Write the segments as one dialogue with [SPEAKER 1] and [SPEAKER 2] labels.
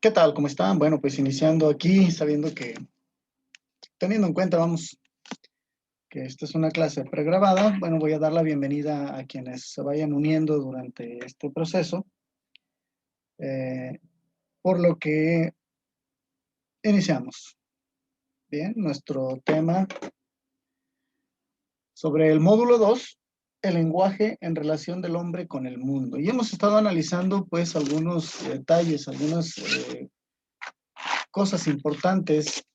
[SPEAKER 1] ¿Qué tal? ¿Cómo están? Bueno, pues iniciando aquí, sabiendo que, teniendo en cuenta, vamos, que esta es una clase pregrabada, bueno, voy a dar la bienvenida a quienes se vayan uniendo durante este proceso, eh, por lo que iniciamos. Bien, nuestro tema sobre el módulo 2, el lenguaje en relación del hombre con el mundo. Y hemos estado analizando, pues, algunos detalles, algunas cosas importantes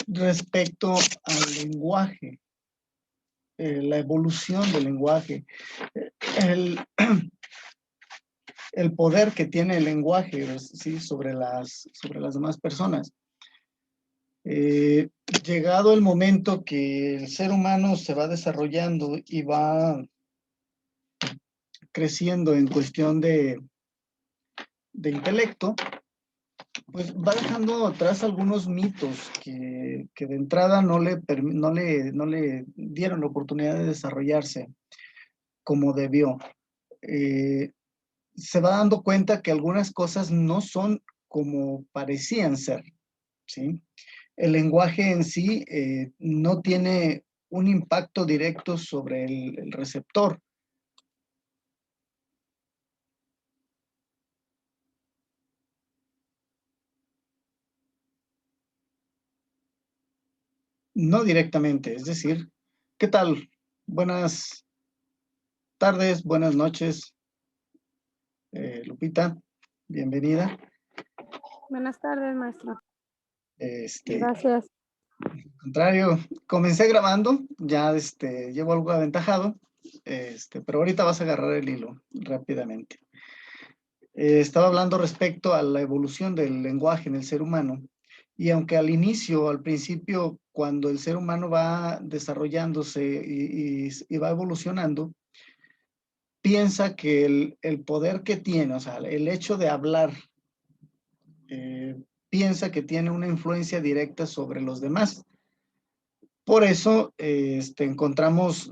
[SPEAKER 1] respecto al lenguaje, la evolución del lenguaje, el, el poder que tiene el lenguaje, ¿sí? sobre las demás personas. Llegado el momento que el ser humano se va desarrollando y va creciendo en cuestión de intelecto, pues va dejando atrás algunos mitos que de entrada no le dieron la oportunidad de desarrollarse como debió. Se va dando cuenta que algunas cosas no son como parecían ser, ¿sí? El lenguaje en sí no tiene un impacto directo sobre el receptor. No directamente, es decir, ¿qué tal? Buenas tardes, buenas noches, Lupita, bienvenida.
[SPEAKER 2] Buenas tardes, maestro.
[SPEAKER 1] Al
[SPEAKER 2] Gracias.
[SPEAKER 1] contrario, comencé grabando, ya llevo algo aventajado, pero ahorita vas a agarrar el hilo rápidamente. Estaba hablando respecto a la evolución del lenguaje en el ser humano, y aunque al inicio, al principio, cuando el ser humano va desarrollándose y va evolucionando, piensa que el poder que tiene, o sea, el hecho de hablar, piensa que tiene una influencia directa sobre los demás. Por eso encontramos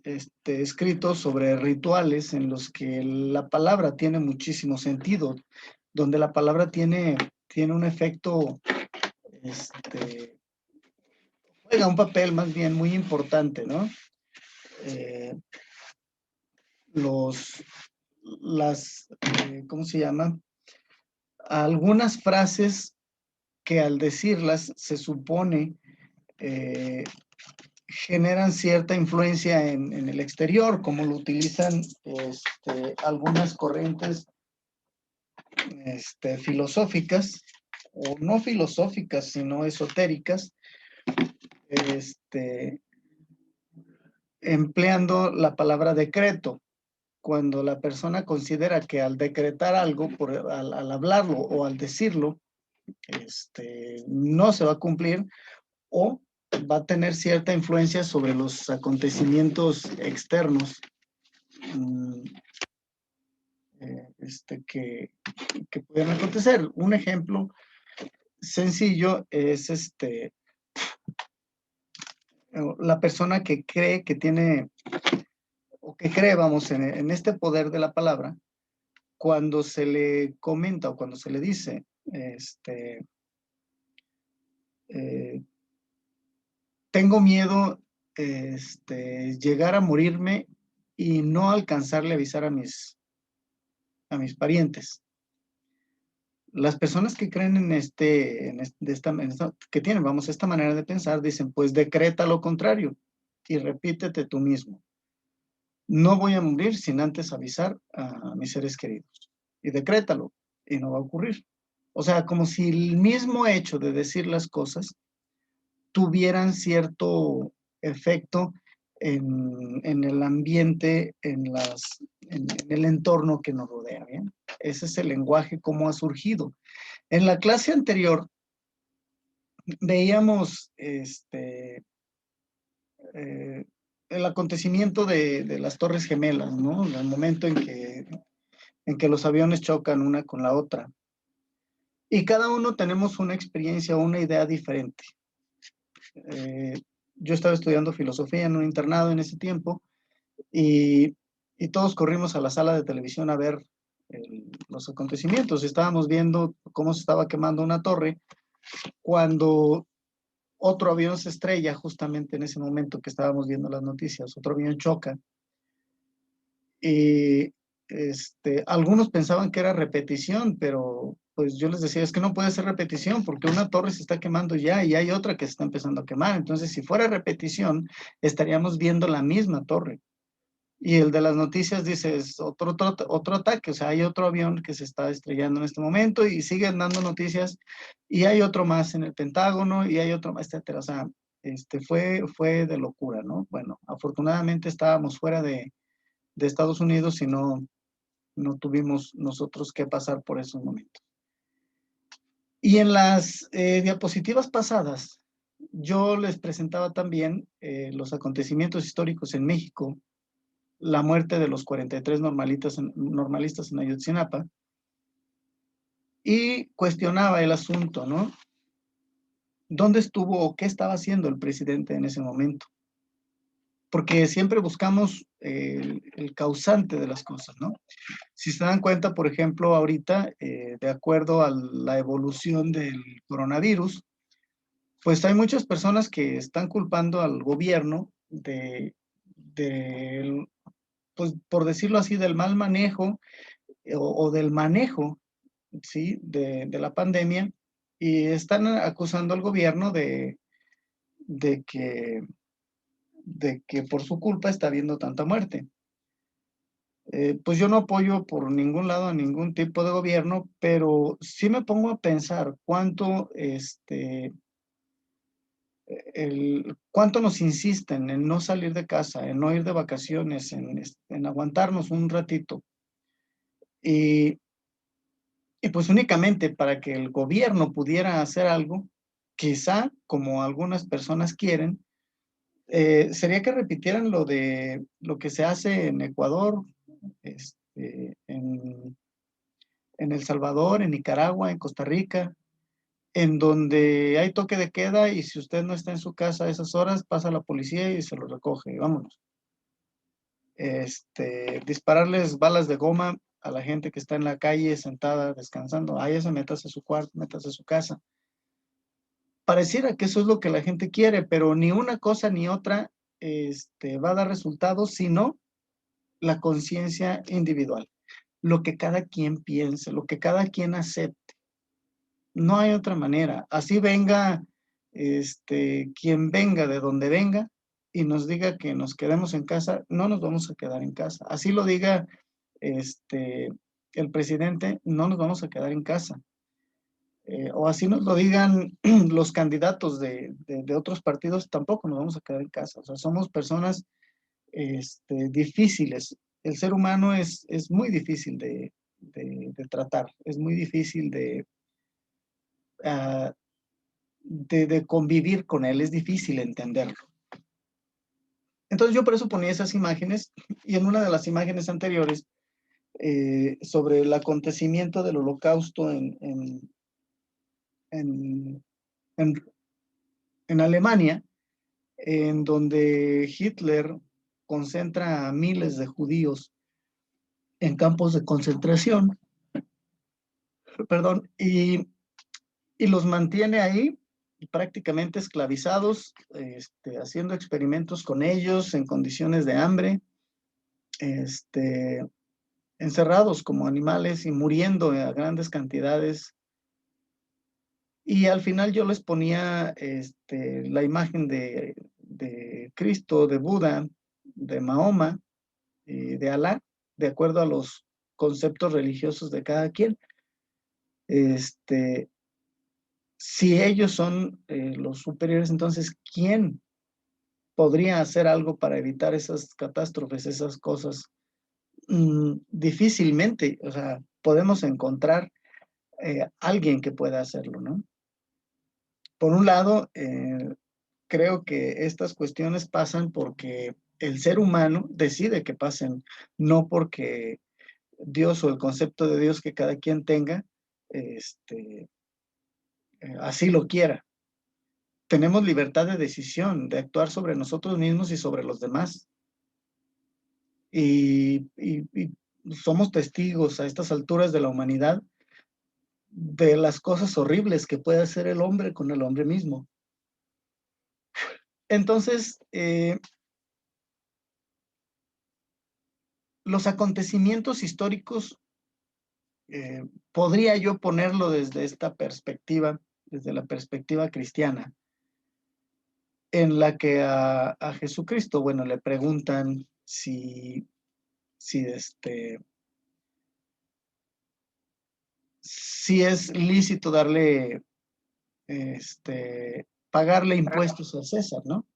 [SPEAKER 1] escritos sobre rituales en los que la palabra tiene muchísimo sentido, donde la palabra tiene un efecto, juega un papel más bien muy importante, ¿no? ¿Cómo se llama? Algunas frases que al decirlas se supone generan cierta influencia en el exterior, como lo utilizan algunas corrientes filosóficas, o no filosóficas, sino esotéricas, empleando la palabra decreto. Cuando la persona considera que al decretar algo, al hablarlo o al decirlo, no se va a cumplir o va a tener cierta influencia sobre los acontecimientos externos que pueden acontecer. Un ejemplo sencillo es la persona que cree que tiene, o que cree, vamos, en este poder de la palabra, cuando se le comenta o cuando se le dice, tengo miedo llegar a morirme y no alcanzarle a avisar a mis parientes. Las personas que creen en que tienen, vamos, esta manera de pensar, dicen, pues decreta lo contrario y repítete tú mismo. No voy a morir sin antes avisar a mis seres queridos. Y decrétalo, y no va a ocurrir. O sea, como si el mismo hecho de decir las cosas tuvieran cierto efecto en el ambiente, en el entorno que nos rodea, ¿bien? Ese es el lenguaje, cómo ha surgido. En la clase anterior veíamos el acontecimiento de las Torres Gemelas, ¿no? El momento en que los aviones chocan una con la otra. Y cada uno tenemos una experiencia o una idea diferente. Yo estaba estudiando filosofía en un internado en ese tiempo y todos corrimos a la sala de televisión a ver los acontecimientos. Estábamos viendo cómo se estaba quemando una torre cuando otro avión se estrella justamente en ese momento que estábamos viendo las noticias. Otro avión choca y algunos pensaban que era repetición, pero pues yo les decía, es que no puede ser repetición porque una torre se está quemando ya y hay otra que se está empezando a quemar. Entonces, si fuera repetición, estaríamos viendo la misma torre. Y el de las noticias dice, es otro ataque, o sea, hay otro avión que se está estrellando en este momento y siguen dando noticias y hay otro más en el Pentágono y hay otro más, etcétera. O sea, fue de locura, ¿no? Bueno, afortunadamente estábamos fuera de Estados Unidos y no tuvimos nosotros que pasar por esos momentos. Y en las diapositivas pasadas, yo les presentaba también los acontecimientos históricos en México, la muerte de los 43 normalistas en Ayotzinapa, y cuestionaba el asunto, ¿no? ¿Dónde estuvo o qué estaba haciendo el presidente en ese momento? Porque siempre buscamos el causante de las cosas, ¿no? Si se dan cuenta, por ejemplo, ahorita, de acuerdo a la evolución del coronavirus, pues hay muchas personas que están culpando al gobierno pues por decirlo así, del mal manejo o del manejo, ¿sí? de la pandemia, y están acusando al gobierno de que, de que por su culpa está habiendo tanta muerte. Pues yo no apoyo por ningún lado a ningún tipo de gobierno, pero sí me pongo a pensar cuánto nos insisten en no salir de casa, en no ir de vacaciones, en aguantarnos un ratito. Y pues únicamente para que el gobierno pudiera hacer algo, quizá como algunas personas quieren, sería que repitieran lo que se hace en Ecuador, en El Salvador, en Nicaragua, en Costa Rica, en donde hay toque de queda y si usted no está en su casa a esas horas, pasa la policía y se lo recoge, vámonos. Dispararles balas de goma a la gente que está en la calle sentada descansando. Ahí se métase a su cuarto, métase a su casa. Pareciera que eso es lo que la gente quiere, pero ni una cosa ni otra va a dar resultados, sino la conciencia individual, lo que cada quien piense, lo que cada quien acepte. No hay otra manera. Así venga quien venga de donde venga y nos diga que nos quedemos en casa, no nos vamos a quedar en casa. Así lo diga el presidente, no nos vamos a quedar en casa. O así nos lo digan los candidatos de otros partidos, tampoco nos vamos a quedar en casa. O sea, somos personas difíciles. El ser humano es muy difícil de tratar, es muy difícil uh, de convivir con él, es difícil entenderlo. Entonces yo por eso ponía esas imágenes y en una de las imágenes anteriores sobre el acontecimiento del Holocausto en Alemania, en donde Hitler concentra a miles de judíos en campos de concentración, perdón, y los mantiene ahí prácticamente esclavizados, haciendo experimentos con ellos en condiciones de hambre, encerrados como animales y muriendo a grandes cantidades. Y al final yo les ponía la imagen de Cristo, de Buda, de Mahoma, de Alá, de acuerdo a los conceptos religiosos de cada quien. Si ellos son los superiores, entonces, ¿quién podría hacer algo para evitar esas catástrofes, esas cosas? Difícilmente, o sea, podemos encontrar alguien que pueda hacerlo, ¿no? Por un lado, creo que estas cuestiones pasan porque el ser humano decide que pasen, no porque Dios o el concepto de Dios que cada quien tenga, así lo quiera. Tenemos libertad de decisión, de actuar sobre nosotros mismos y sobre los demás. Y somos testigos a estas alturas de la humanidad de las cosas horribles que puede hacer el hombre con el hombre mismo. Entonces, los acontecimientos históricos, podría yo ponerlo desde esta perspectiva, desde la perspectiva cristiana, en la que a Jesucristo, bueno, le preguntan si es lícito darle, pagarle impuestos a César, ¿no?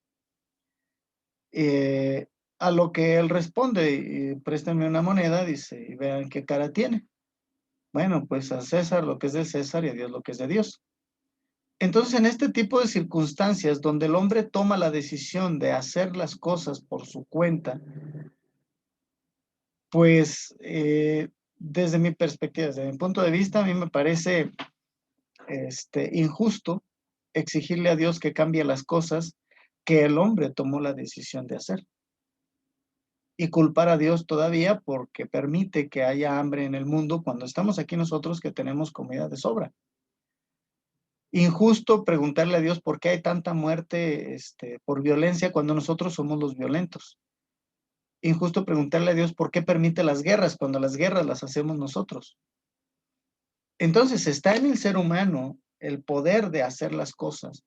[SPEAKER 1] A lo que él responde, préstame una moneda, dice, y vean qué cara tiene. Bueno, pues a César lo que es de César y a Dios lo que es de Dios. Entonces, en este tipo de circunstancias donde el hombre toma la decisión de hacer las cosas por su cuenta, pues desde mi perspectiva, desde mi punto de vista, a mí me parece injusto exigirle a Dios que cambie las cosas que el hombre tomó la decisión de hacer. Y culpar a Dios todavía porque permite que haya hambre en el mundo cuando estamos aquí nosotros que tenemos comida de sobra. Injusto preguntarle a Dios por qué hay tanta muerte por violencia cuando nosotros somos los violentos. Injusto preguntarle a Dios por qué permite las guerras cuando las guerras las hacemos nosotros. Entonces está en el ser humano el poder de hacer las cosas.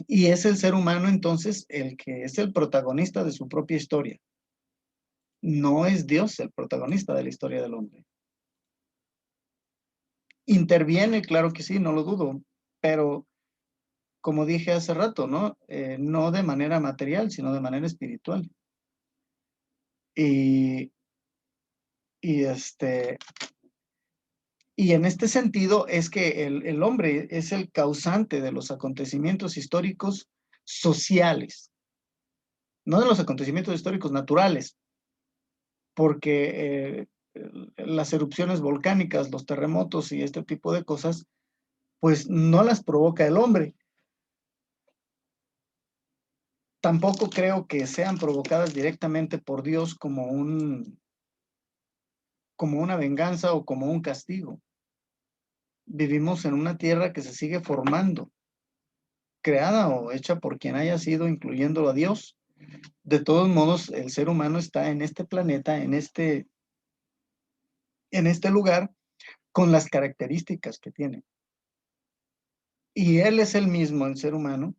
[SPEAKER 1] Y es el ser humano entonces el que es el protagonista de su propia historia. No es Dios el protagonista de la historia del hombre. Interviene, claro que sí, no lo dudo, pero como dije hace rato, ¿no? No de manera material, sino de manera espiritual. Y en este sentido es que el hombre es el causante de los acontecimientos históricos sociales, no de los acontecimientos históricos naturales, porque las erupciones volcánicas, los terremotos y este tipo de cosas, pues no las provoca el hombre. Tampoco creo que sean provocadas directamente por Dios como una venganza o como un castigo. Vivimos en una tierra que se sigue formando, creada o hecha por quien haya sido, incluyendo a Dios. De todos modos, el ser humano está en este planeta, en este lugar, con las características que tiene. Y él es el mismo, el ser humano,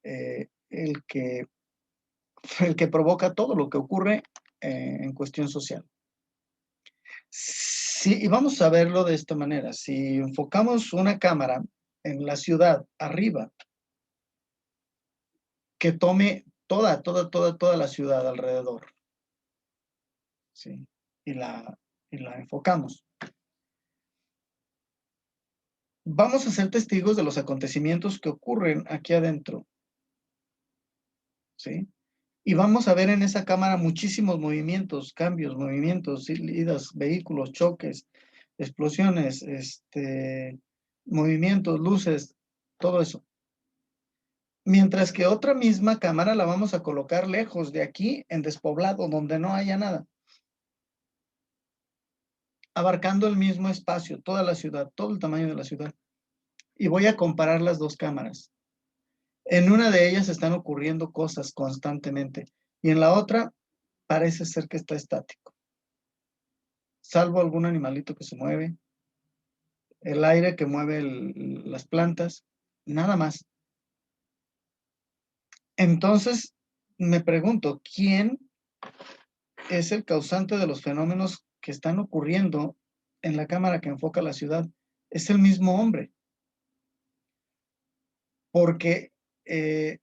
[SPEAKER 1] el que provoca todo lo que ocurre en cuestión social. Sí, y vamos a verlo de esta manera. Si enfocamos una cámara en la ciudad arriba, que tome toda la ciudad alrededor, ¿sí? Y la enfocamos. Vamos a ser testigos de los acontecimientos que ocurren aquí adentro, ¿sí? Y vamos a ver en esa cámara muchísimos movimientos, cambios, movimientos, idas, vehículos, choques, explosiones, movimientos, luces, todo eso. Mientras que otra misma cámara la vamos a colocar lejos de aquí, en despoblado, donde no haya nada, abarcando el mismo espacio, toda la ciudad, todo el tamaño de la ciudad. Y voy a comparar las dos cámaras. En una de ellas están ocurriendo cosas constantemente y en la otra parece ser que está estático, salvo algún animalito que se mueve, el aire que mueve las plantas, nada más. Entonces, me pregunto, ¿quién es el causante de los fenómenos que están ocurriendo en la cámara que enfoca la ciudad? Es el mismo hombre, porque el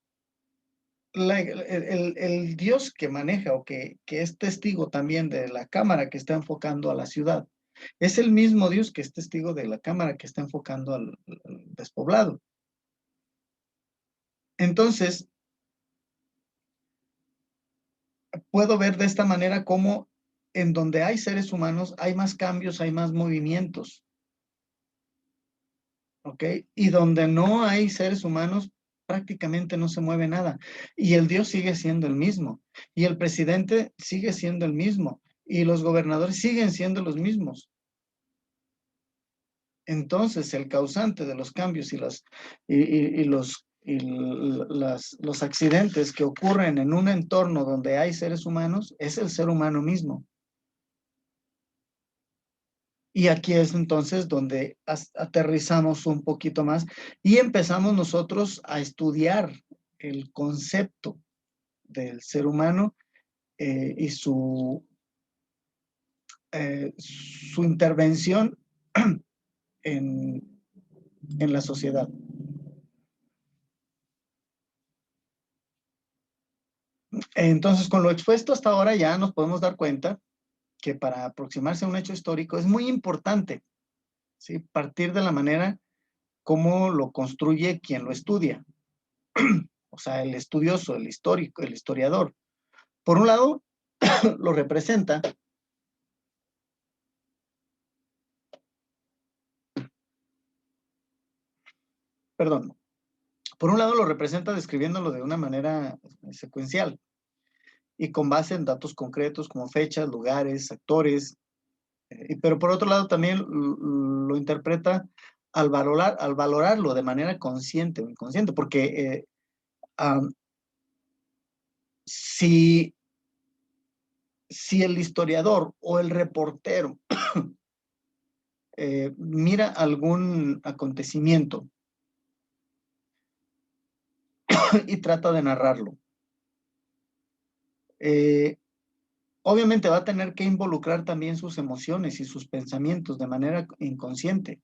[SPEAKER 1] Dios que maneja o que es testigo también de la cámara que está enfocando a la ciudad, es el mismo Dios que es testigo de la cámara que está enfocando al despoblado. Entonces, puedo ver de esta manera cómo en donde hay seres humanos hay más cambios, hay más movimientos. ¿Ok? Y donde no hay seres humanos, prácticamente no se mueve nada. Y el Dios sigue siendo el mismo. Y el presidente sigue siendo el mismo. y los gobernadores siguen siendo los mismos. Entonces, el causante de los cambios los accidentes que ocurren en un entorno donde hay seres humanos es el ser humano mismo. Y aquí es entonces donde aterrizamos un poquito más y empezamos nosotros a estudiar el concepto del ser humano y su intervención en la sociedad. Entonces, con lo expuesto hasta ahora ya nos podemos dar cuenta que para aproximarse a un hecho histórico es muy importante, ¿sí?, partir de la manera como lo construye quien lo estudia. O sea, el estudioso, el histórico, el historiador. Por un lado, lo representa por un lado lo representa describiéndolo de una manera secuencial y con base en datos concretos como fechas, lugares, actores, pero por otro lado también lo interpreta al valorarlo de manera consciente o inconsciente, porque si el historiador o el reportero mira algún acontecimiento y trata de narrarlo, obviamente va a tener que involucrar también sus emociones y sus pensamientos de manera inconsciente.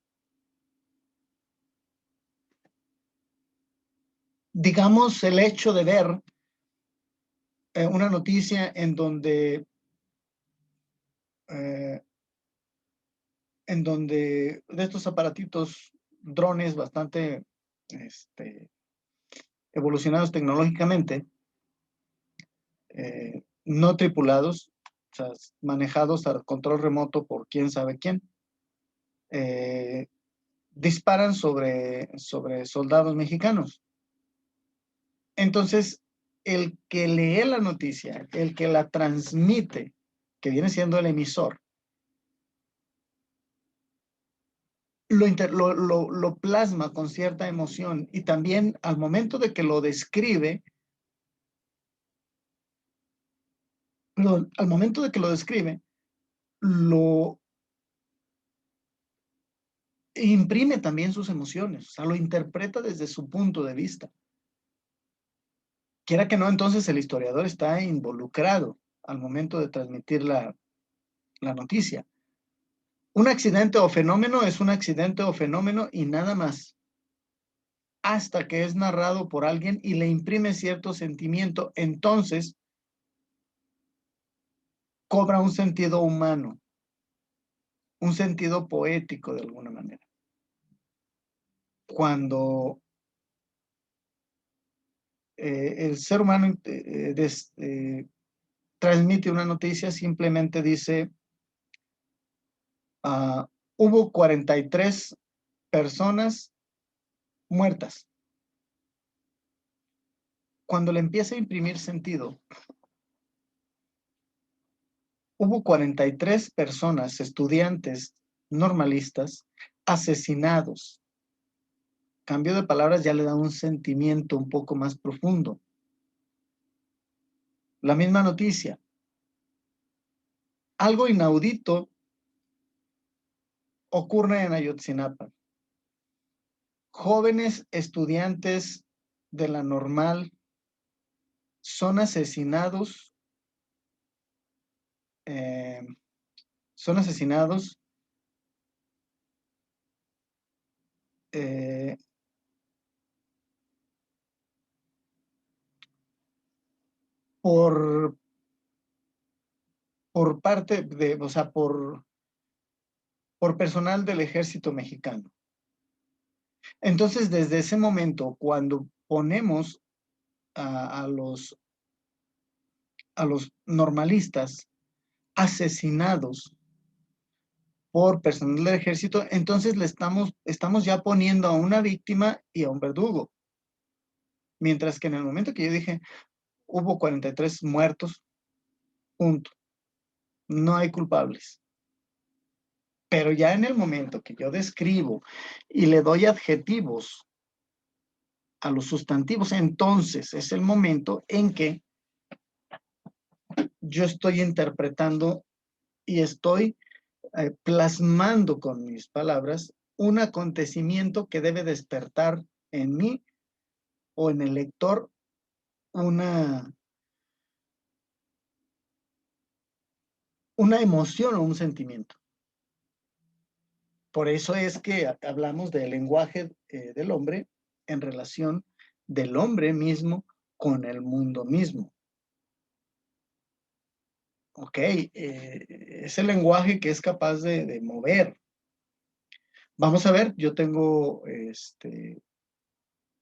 [SPEAKER 1] Digamos, el hecho de ver una noticia en donde de estos aparatitos, drones bastante evolucionados tecnológicamente, no tripulados, o sea, manejados a control remoto por quién sabe quién, disparan sobre soldados mexicanos. Entonces, el que lee la noticia, el que la transmite, que viene siendo el emisor, lo plasma con cierta emoción y también al momento de que lo describe, al momento de que lo describe, lo imprime también sus emociones, o sea, lo interpreta desde su punto de vista. Quiera que no, entonces el historiador está involucrado al momento de transmitir la noticia. Un accidente o fenómeno es un accidente o fenómeno y nada más, hasta que es narrado por alguien y le imprime cierto sentimiento, entonces cobra un sentido humano, un sentido poético de alguna manera. Cuando el ser humano transmite una noticia, simplemente dice, hubo 43 personas muertas. Cuando le empieza a imprimir sentido, hubo 43 personas, estudiantes normalistas, asesinados. Cambio de palabras ya le da un sentimiento un poco más profundo. La misma noticia. Algo inaudito ocurre en Ayotzinapa. Jóvenes estudiantes de la normal son asesinados. Son asesinados por parte de, o sea, por personal del ejército mexicano. Entonces, desde ese momento, cuando ponemos a los normalistas asesinados por personal del ejército, entonces le estamos ya poniendo a una víctima y a un verdugo. Mientras que en el momento que yo dije, hubo 43 muertos, punto. No hay culpables. Pero ya en el momento que yo describo y le doy adjetivos a los sustantivos, entonces es el momento en que yo estoy interpretando y estoy plasmando con mis palabras un acontecimiento que debe despertar en mí o en el lector una emoción o un sentimiento. Por eso es que hablamos del lenguaje del hombre en relación del hombre mismo con el mundo mismo. Ok, es el lenguaje que es capaz de mover. Vamos a ver, yo tengo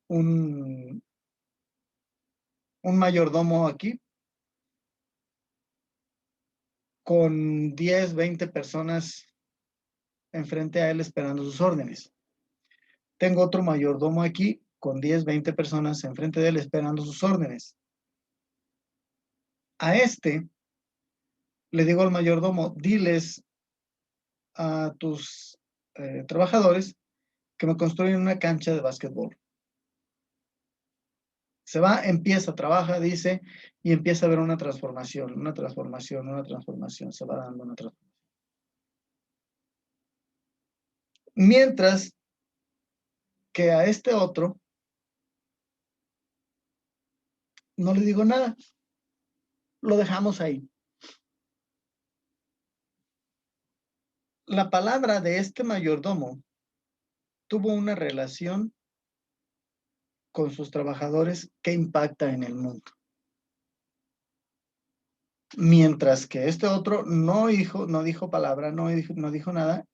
[SPEAKER 1] un mayordomo aquí con 10, 20 personas enfrente a él esperando sus órdenes. Tengo otro mayordomo aquí con 10, 20 personas enfrente de él esperando sus órdenes. A este le digo al mayordomo, diles a tus trabajadores que me construyen una cancha de básquetbol. Se va, empieza, trabaja, dice, y empieza a ver una transformación, se va dando una transformación. Mientras que a este otro no le digo nada, lo dejamos ahí. La palabra de este mayordomo tuvo una relación con sus trabajadores que impacta en el mundo. Mientras que este otro no dijo palabra, no dijo nada,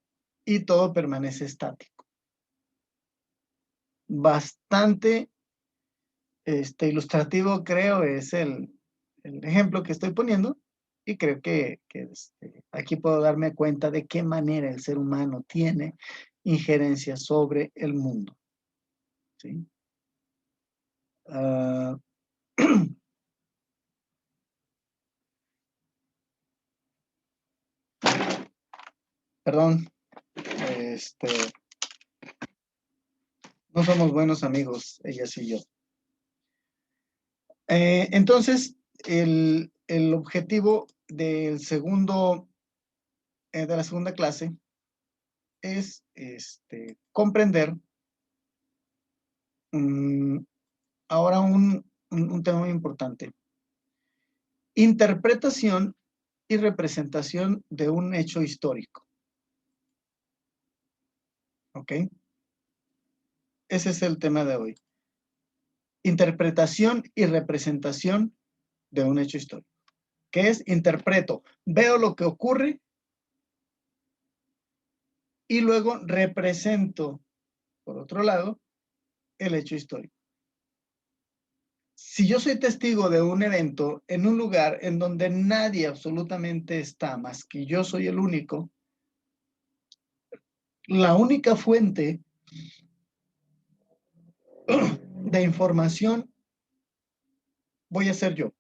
[SPEAKER 1] y todo permanece estático. Bastante ilustrativo, creo, es el ejemplo que estoy poniendo, y creo que aquí puedo darme cuenta de qué manera el ser humano tiene injerencia sobre el mundo. ¿Sí? Perdón, no somos buenos amigos, ellas y yo. Entonces, el objetivo de la segunda clase es comprender ahora un tema muy importante. Interpretación y representación de un hecho histórico. ¿Ok? Ese es el tema de hoy. Interpretación y representación de un hecho histórico. ¿Qué es? Interpreto, veo lo que ocurre y luego represento, por otro lado, el hecho histórico. Si yo soy testigo de un evento en un lugar en donde nadie absolutamente está, más que yo soy el único, la única fuente de información voy a ser yo.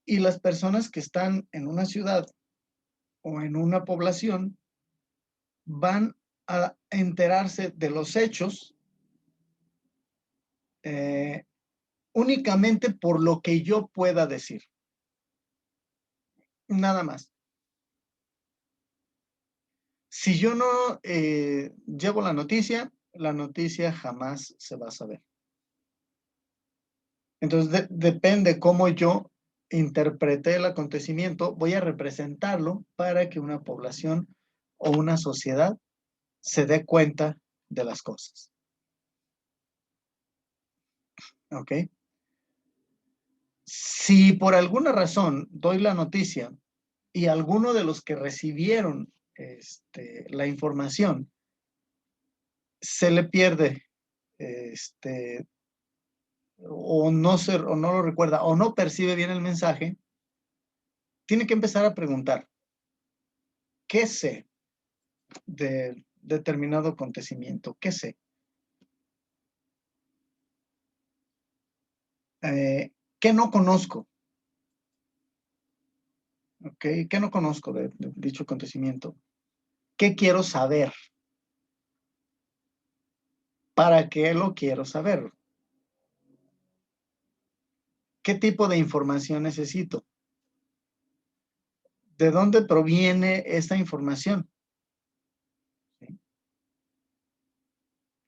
[SPEAKER 1] Y las personas que están en una ciudad o en una población van a enterarse de los hechos únicamente por lo que yo pueda decir. Nada más. Si yo no llevo la noticia jamás se va a saber. Entonces, depende cómo yo interprete el acontecimiento, voy a representarlo para que una población o una sociedad se dé cuenta de las cosas. ¿Ok? Si por alguna razón doy la noticia y alguno de los que recibieron la información se le pierde o no lo recuerda o no percibe bien el mensaje, tiene que empezar a preguntar, ¿qué sé de determinado acontecimiento? ¿Qué sé? ¿Qué no conozco? ¿Ok? ¿Qué no conozco de dicho acontecimiento? ¿Qué quiero saber? ¿Para qué lo quiero saber? ¿Qué tipo de información necesito? ¿De dónde proviene esta información? ¿Sí?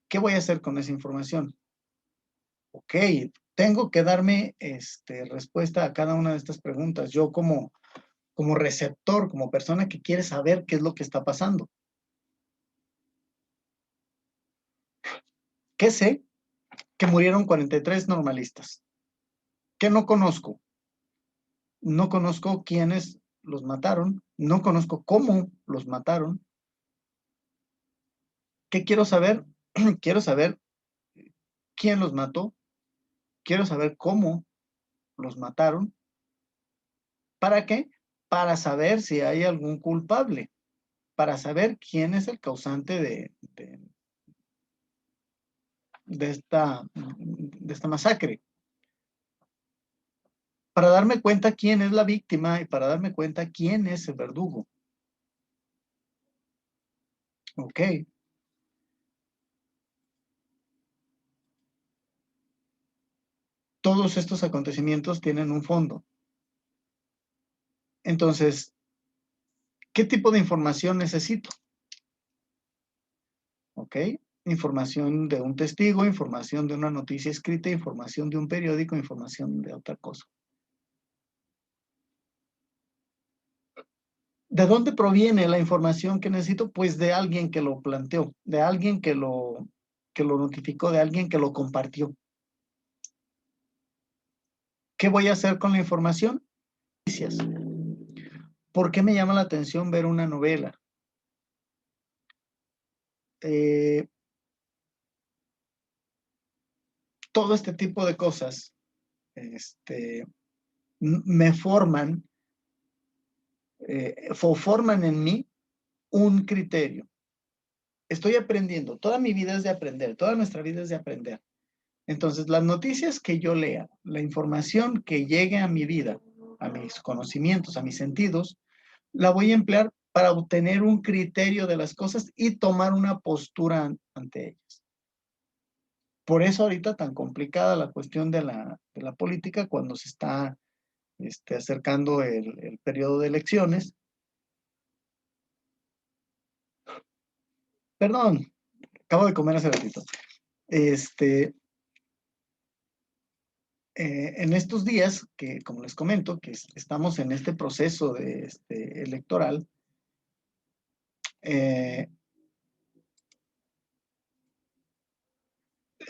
[SPEAKER 1] ¿Qué voy a hacer con esa información? Ok, tengo que darme respuesta a cada una de estas preguntas. Yo como receptor, como persona que quiere saber qué es lo que está pasando. ¿Qué sé? Que murieron 43 normalistas. ¿Qué no conozco? No conozco quiénes los mataron, no conozco cómo los mataron. ¿Qué quiero saber? Quiero saber quién los mató, quiero saber cómo los mataron. ¿Para qué? Para saber si hay algún culpable, para saber quién es el causante de esta masacre, para darme cuenta quién es la víctima y para darme cuenta quién es el verdugo. Ok. Todos estos acontecimientos tienen un fondo. Entonces, ¿qué tipo de información necesito? ¿Ok? Información de un testigo, información de una noticia escrita, información de un periódico, información de otra cosa. ¿De dónde proviene la información que necesito? Pues de alguien que lo planteó, de alguien que lo notificó, de alguien que lo compartió. ¿Qué voy a hacer con la información? Noticias. ¿Por qué me llama la atención ver una novela? Todo este tipo de cosas me forman forman en mí un criterio. Estoy aprendiendo, toda mi vida es de aprender, toda nuestra vida es de aprender. Entonces, las noticias que yo lea, la información que llegue a mi vida, a mis conocimientos, a mis sentidos, la voy a emplear para obtener un criterio de las cosas y tomar una postura ante ellas. Por eso ahorita tan complicada la cuestión de la política cuando se está acercando el periodo de elecciones. Perdón, acabo de comer hace ratito. En estos días, que como les comento, que estamos en este proceso electoral, eh,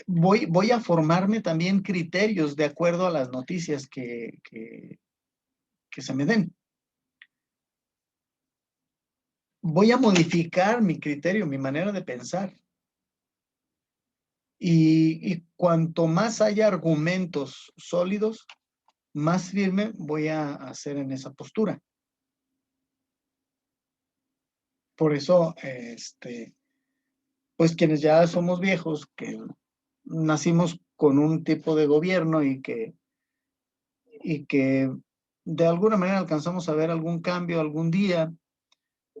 [SPEAKER 1] voy a formarme también criterios de acuerdo a las noticias que se me den. Voy a modificar mi criterio, mi manera de pensar. Y cuanto más haya argumentos sólidos, más firme voy a hacer en esa postura. Por eso, pues quienes ya somos viejos, que nacimos con un tipo de gobierno y que de alguna manera alcanzamos a ver algún cambio algún día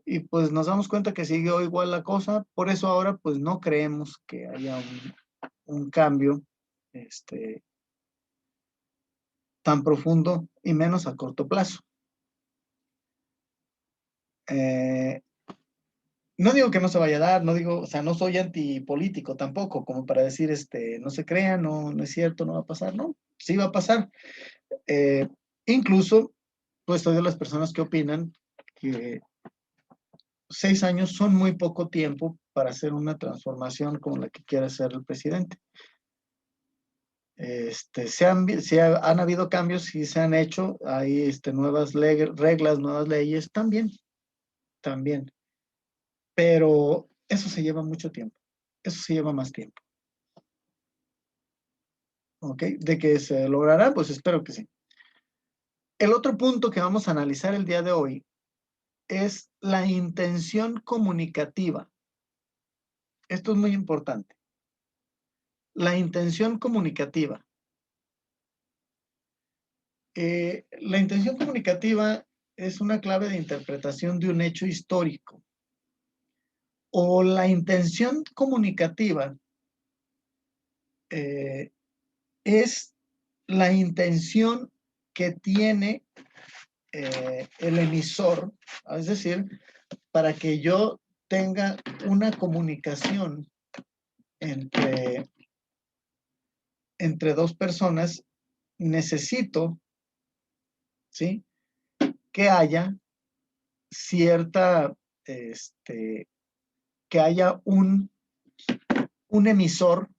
[SPEAKER 1] y pues nos damos cuenta que siguió igual la cosa, por eso ahora pues no creemos que haya un cambio tan profundo y menos a corto plazo. No digo que no se vaya a dar, no digo, o sea, no soy antipolítico tampoco, como para decir, no se crean, no es cierto, no va a pasar, no, sí va a pasar. Eh, Incluso, pues soy de las personas que opinan que 6 años son muy poco tiempo para hacer una transformación como la que quiere hacer el presidente. Han habido cambios, sí se han hecho, hay nuevas reglas, nuevas leyes, también, pero eso se lleva mucho tiempo, eso se lleva más tiempo. ¿Ok? De que se logrará, pues espero que sí. El otro punto que vamos a analizar el día de hoy es la intención comunicativa. Esto es muy importante. La intención comunicativa. La intención comunicativa es una clave de interpretación de un hecho histórico. O la intención comunicativa es la intención que tiene el emisor, es decir, para que yo tenga una comunicación entre dos personas, necesito, ¿sí?, que haya cierta, que haya un emisor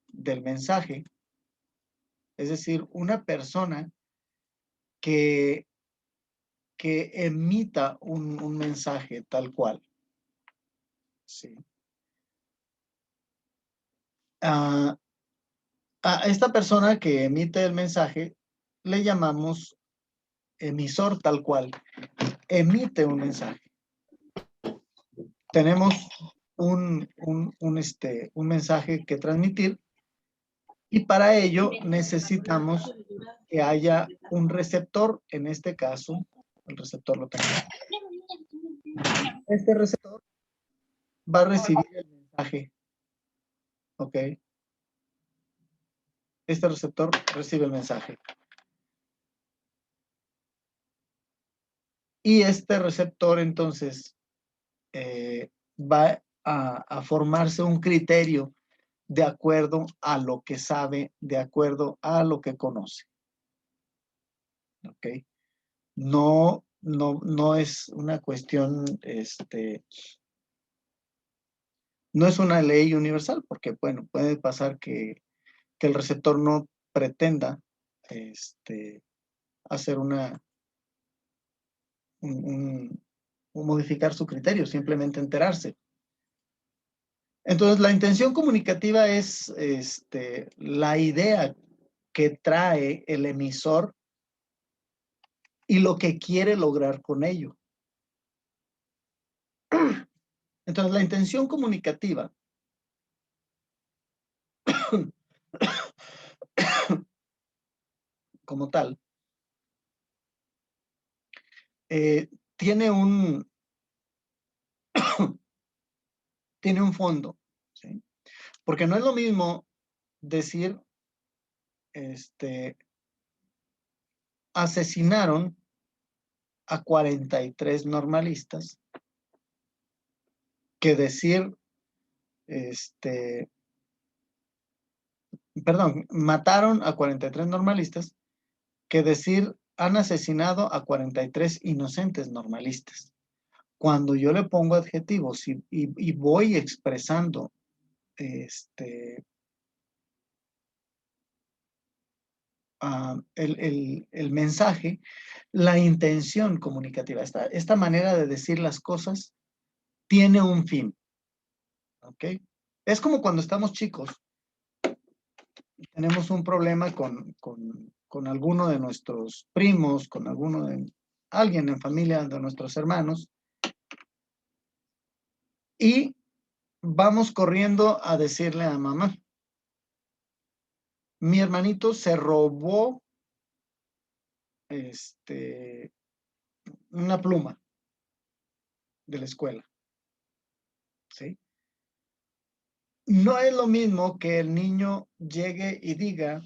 [SPEAKER 1] del mensaje, es decir, una persona que emita un mensaje tal cual. Sí. A esta persona que emite el mensaje le llamamos emisor tal cual. Emite un mensaje. Tenemos un mensaje que transmitir y para ello necesitamos que haya un receptor. En este caso, el receptor lo tengo. Este receptor va a recibir el mensaje. ¿Ok? Este receptor recibe el mensaje. Y este receptor, entonces, va a formarse un criterio de acuerdo a lo que sabe, de acuerdo a lo que conoce. ¿Ok? No es una cuestión, no es una ley universal, porque, bueno, puede pasar que el receptor no pretenda hacer modificar su criterio, simplemente enterarse. Entonces, la intención comunicativa es la idea que trae el emisor y lo que quiere lograr con ello. Entonces, la intención comunicativa como tal tiene un fondo, ¿sí? Porque no es lo mismo decir asesinaron a 43 normalistas que decir perdón, mataron a 43 normalistas que decir han asesinado a 43 inocentes normalistas. Cuando yo le pongo adjetivos y voy expresando el mensaje, la intención comunicativa, esta manera de decir las cosas tiene un fin. ¿Ok? Es como cuando estamos chicos, tenemos un problema con alguno de nuestros primos, con alguien en familia de nuestros hermanos, y vamos corriendo a decirle a mamá, mi hermanito se robó una pluma de la escuela, ¿sí? No es lo mismo que el niño llegue y diga,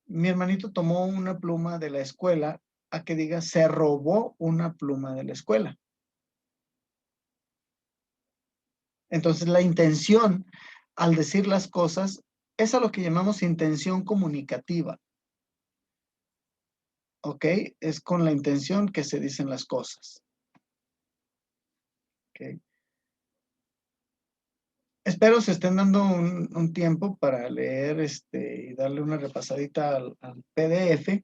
[SPEAKER 1] mi hermanito tomó una pluma de la escuela, a que diga, se robó una pluma de la escuela. Entonces, la intención al decir las cosas es a lo que llamamos intención comunicativa. ¿Ok? Es con la intención que se dicen las cosas. ¿Ok? Espero se estén dando un tiempo para leer y darle una repasadita al PDF.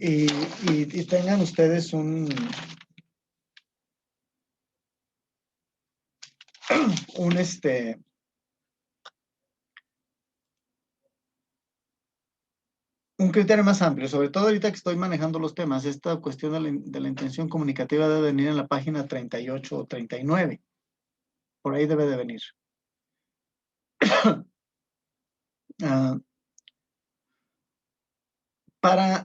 [SPEAKER 1] Y tengan ustedes un criterio más amplio, sobre todo ahorita que estoy manejando los temas. Esta cuestión de la intención comunicativa debe venir en la página 38 o 39. Por ahí debe de venir.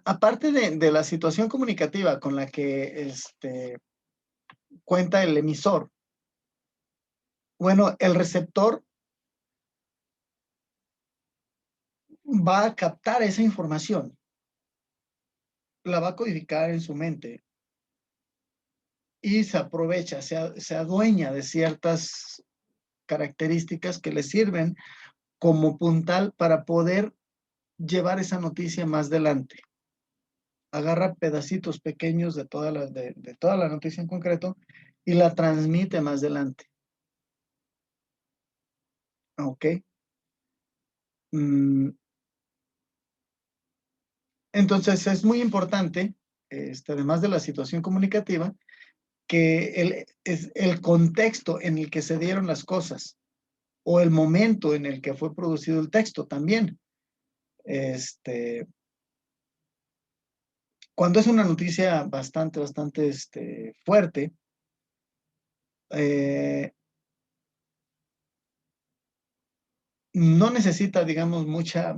[SPEAKER 1] aparte de la situación comunicativa con la que cuenta el emisor, bueno, el receptor va a captar esa información, la va a codificar en su mente y se aprovecha, se adueña de ciertas características que le sirven como puntal para poder llevar esa noticia más adelante. Agarra pedacitos pequeños de toda la noticia en concreto y la transmite más adelante. ¿Ok? Entonces es muy importante, además de la situación comunicativa, que el contexto en el que se dieron las cosas o el momento en el que fue producido el texto también. Cuando es una noticia bastante fuerte, no necesita, digamos, mucha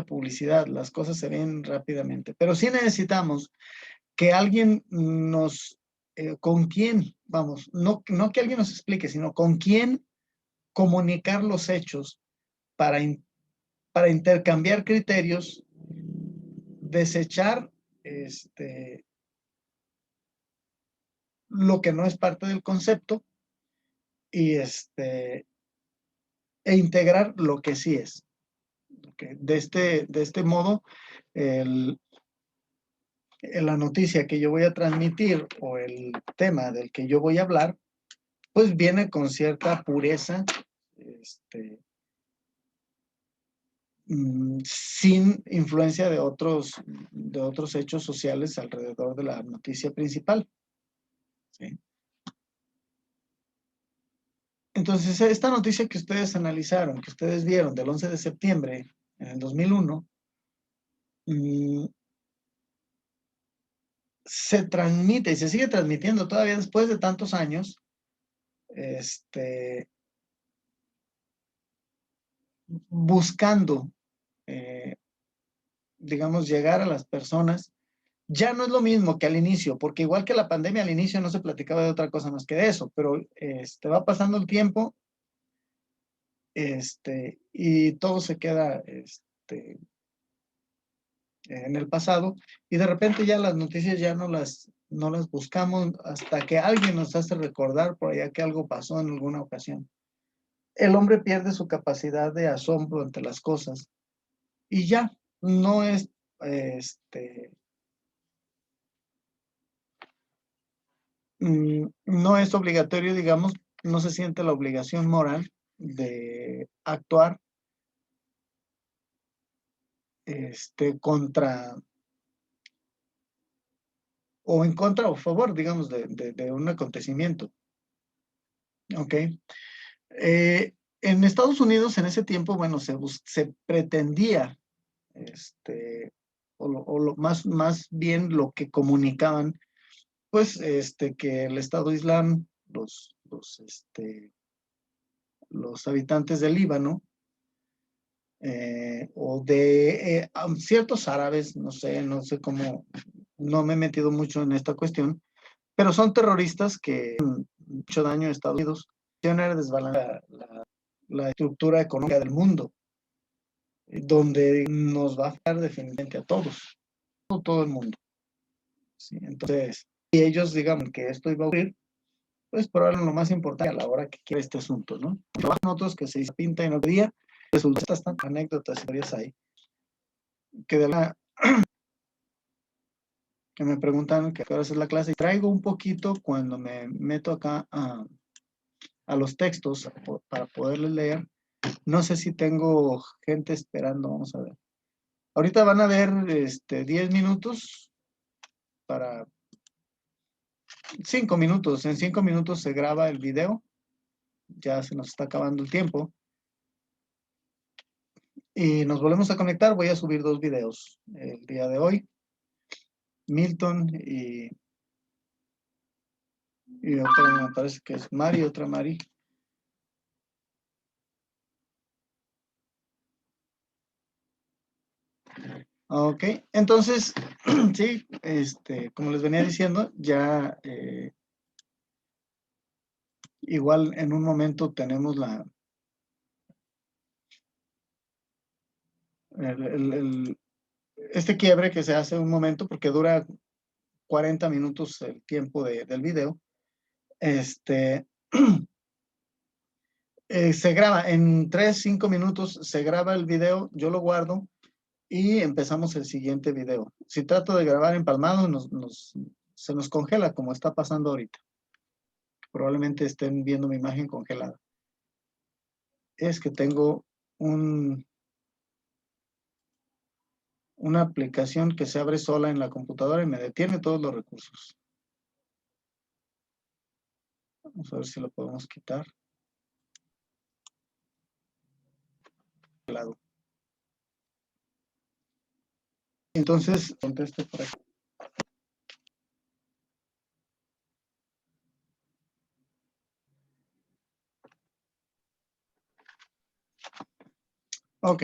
[SPEAKER 1] publicidad. Las cosas se ven rápidamente, pero sí necesitamos que alguien con quién, vamos, no que alguien nos explique, sino con quién comunicar los hechos para intercambiar criterios, desechar lo que no es parte del concepto y e integrar lo que sí es. Okay. De este modo, la noticia que yo voy a transmitir o el tema del que yo voy a hablar, pues viene con cierta pureza, sin influencia de otros hechos sociales alrededor de la noticia principal. ¿Sí? Entonces, esta noticia que ustedes analizaron, que ustedes vieron del 11 de septiembre en el 2001, se transmite y se sigue transmitiendo todavía después de tantos años, buscando, digamos, llegar a las personas. Ya no es lo mismo que al inicio, porque igual que la pandemia al inicio no se platicaba de otra cosa más que de eso, pero va pasando el tiempo, y todo se queda en el pasado, y de repente ya las noticias ya no las buscamos hasta que alguien nos hace recordar por allá que algo pasó en alguna ocasión. El hombre pierde su capacidad de asombro ante las cosas y ya no es no es obligatorio, digamos, no se siente la obligación moral de actuar contra o en contra o a favor, digamos, de un acontecimiento. ¿Ok? En Estados Unidos en ese tiempo, bueno, se pretendía, más bien lo que comunicaban, pues, que el Estado Islam, los habitantes del Líbano, o de ciertos árabes, no sé cómo, no me he metido mucho en esta cuestión, pero son terroristas que han hecho daño a Estados Unidos, quieren desbalancear la estructura económica del mundo, donde nos va a afectar definitivamente a todos, todo el mundo. ¿Sí? Entonces, si ellos digan que esto iba a ocurrir, pues probablemente lo más importante a la hora que quiera este asunto, ¿no? Trabajan otros que se pinta y no quería, resulta estas anécdotas, historias ahí, que de la que me preguntan que ahora es la clase, y traigo un poquito cuando me meto acá a los textos para poderles leer. No sé si tengo gente esperando, vamos a ver. Ahorita van a ver 10 minutos para 5 minutos. En 5 minutos se graba el video. Ya se nos está acabando el tiempo. Y nos volvemos a conectar. Voy a subir 2 videos el día de hoy. Milton y otra, me parece que es Mari, otra Mari. Ok, entonces, sí, como les venía diciendo, ya igual en un momento tenemos este quiebre que se hace un momento porque dura 40 minutos el tiempo del video. Se graba en 3, 5 minutos, se graba el video, yo lo guardo y empezamos el siguiente video. Si trato de grabar empalmado, se nos congela como está pasando ahorita. Probablemente estén viendo mi imagen congelada. Es que tengo una aplicación que se abre sola en la computadora y me detiene todos los recursos. Vamos a ver si lo podemos quitar. Entonces, conteste por aquí. Ok.